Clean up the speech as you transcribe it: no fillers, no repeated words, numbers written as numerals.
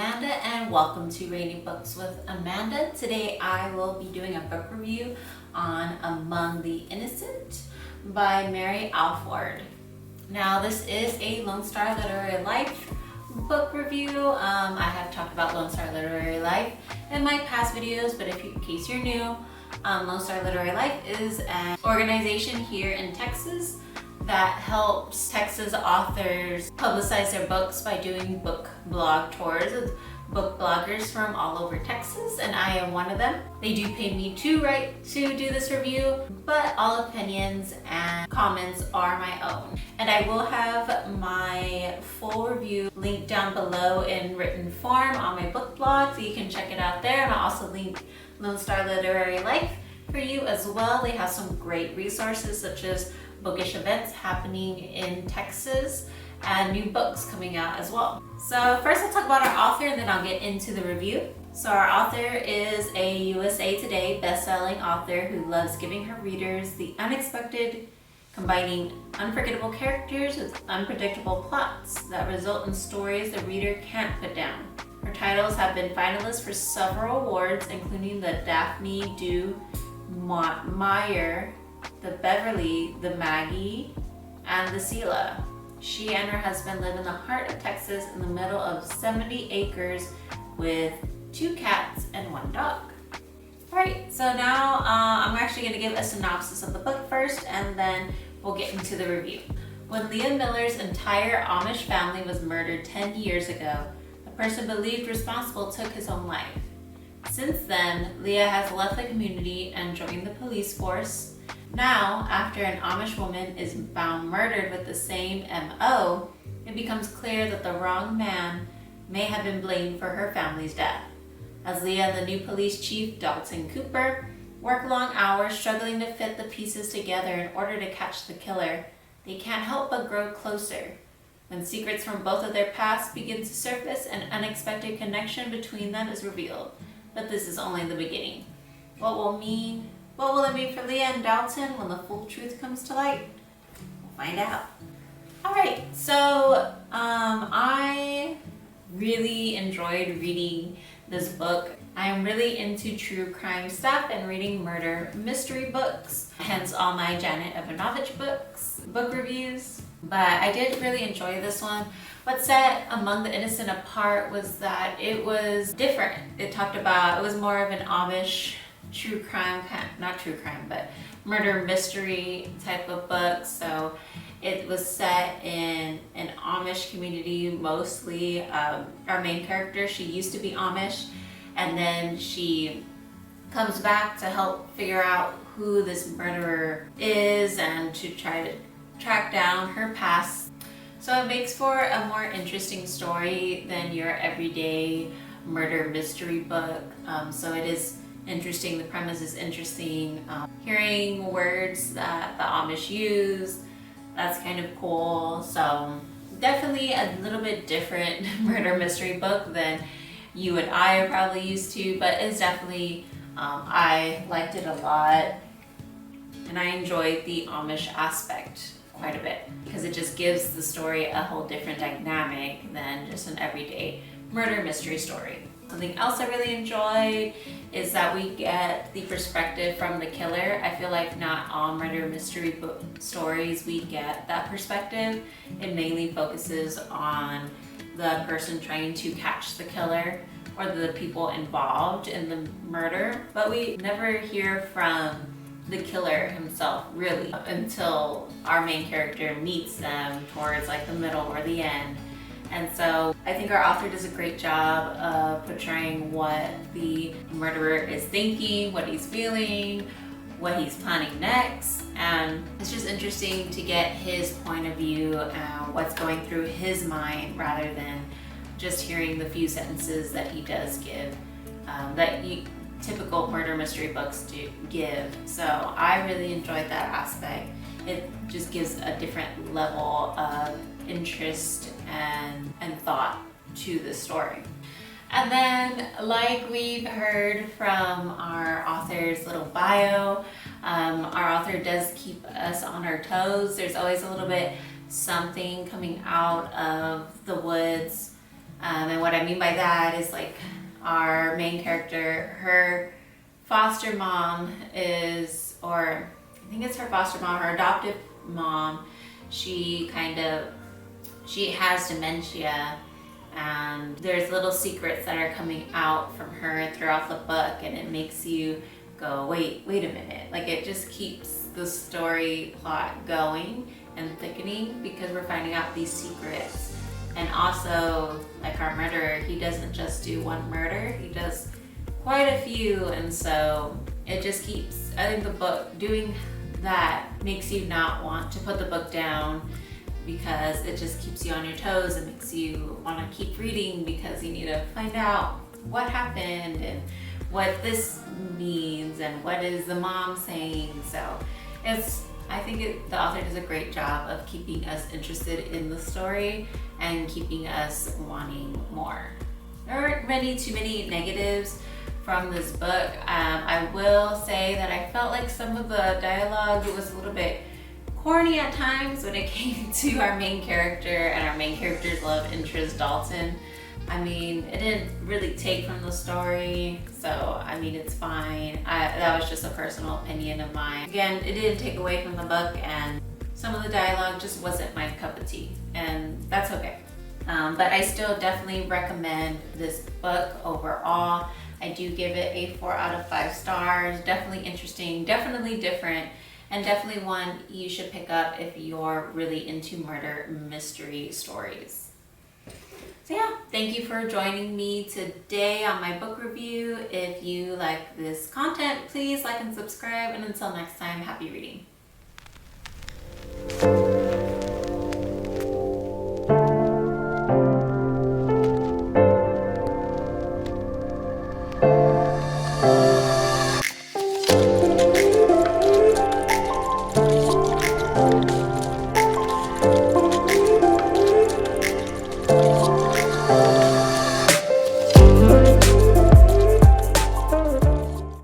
Amanda and welcome to Reading Books with Amanda. Today I will be doing a book review on Among the Innocent by Mary Alford. Now this is a Lone Star Literary Life book review. I have talked about Lone Star Literary Life in my past videos, but in case you're new, Lone Star Literary Life is an organization here in Texas that helps Texas authors publicize their books by doing book blog tours with book bloggers from all over Texas, and I am one of them. They do pay me to do this review, but all opinions and comments are my own. And I will have my full review linked down below in written form on my book blog, so you can check it out there. And I'll also link Lone Star Literary Life for you as well. They have some great resources such as bookish events happening in Texas and new books coming out as well. So first I'll talk about our author and then I'll get into the review. So our author is a USA Today best-selling author who loves giving her readers the unexpected, combining unforgettable characters with unpredictable plots that result in stories the reader can't put down. Her titles have been finalists for several awards, including the Daphne du Maurier, the Beverly, the Maggie, and the Sela. She and her husband live in the heart of Texas in the middle of 70 acres with 2 cats and 1 dog. Alright, so now I'm actually going to give a synopsis of the book first and then we'll get into the review. When Leah Miller's entire Amish family was murdered 10 years ago, the person believed responsible took his own life. Since then, Leah has left the community and joined the police force. Now, after an Amish woman is found murdered with the same MO, it becomes clear that the wrong man may have been blamed for her family's death. As Leah and the new police chief, Dalton Cooper, work long hours struggling to fit the pieces together in order to catch the killer, they can't help but grow closer. When secrets from both of their pasts begin to surface, an unexpected connection between them is revealed. But this is only the beginning. What will it mean for Leah and Dalton when the full truth comes to light? We'll find out. Alright, so I really enjoyed reading this book. I am really into true crime stuff and reading murder mystery books, hence all my Janet Evanovich book reviews. But I did really enjoy this one. What set Among the Innocent apart was that it was different. It was more of an Amish true crime, not true crime, but murder mystery type of book. So it was set in an Amish community mostly. Our main character, she used to be Amish, and then she comes back to help figure out who this murderer is and to try to track down her past. So it makes for a more interesting story than your everyday murder mystery book. So it is interesting, the premise is interesting. Hearing words that the Amish use, that's kind of cool. So definitely a little bit different murder mystery book than you and I are probably used to, but it's definitely, I liked it a lot and I enjoyed the Amish aspect quite a bit because it just gives the story a whole different dynamic than just an everyday murder mystery story. Something else I really enjoyed is that we get the perspective from the killer. I feel like not all murder mystery book stories we get that perspective. It mainly focuses on the person trying to catch the killer or the people involved in the murder, but we never hear from the killer himself really until our main character meets them towards like the middle or the end. And so I think our author does a great job of portraying what the murderer is thinking, what he's feeling, what he's planning next. And it's just interesting to get his point of view and what's going through his mind rather than just hearing the few sentences that he does give, typical murder mystery books do give. So I really enjoyed that aspect. It just gives a different level of interest and thought to the story. And then, like we've heard from our author's little bio, our author does keep us on our toes. There's always a little bit something coming out of the woods And what I mean by that is like our main character, her foster mom is, or I think it's her foster mom, her adoptive mom, she has dementia, and there's little secrets that are coming out from her throughout the book, and it makes you go, wait a minute. Like, it just keeps the story plot going and thickening because we're finding out these secrets. And also, like our murderer, he doesn't just do one murder, he does quite a few, and so it just keeps, I think the book doing that makes you not want to put the book down, because it just keeps you on your toes and makes you want to keep reading because you need to find out what happened and what this means and what is the mom saying. So I think the author does a great job of keeping us interested in the story and keeping us wanting more. There aren't too many negatives from this book. I will say that I felt like some of the dialogue was a little bit corny at times when it came to our main character and our main character's love interest, Dalton. I mean, it didn't really take from the story, so I mean, it's fine. That was just a personal opinion of mine. Again, it didn't take away from the book, and some of the dialogue just wasn't my cup of tea, and that's okay. But I still definitely recommend this book overall. I do give it a 4 out of 5 stars. Definitely interesting, definitely different, and definitely one you should pick up if you're really into murder mystery stories. So yeah, thank you for joining me today on my book review. If you like this content, please like and subscribe, and until next time, happy reading.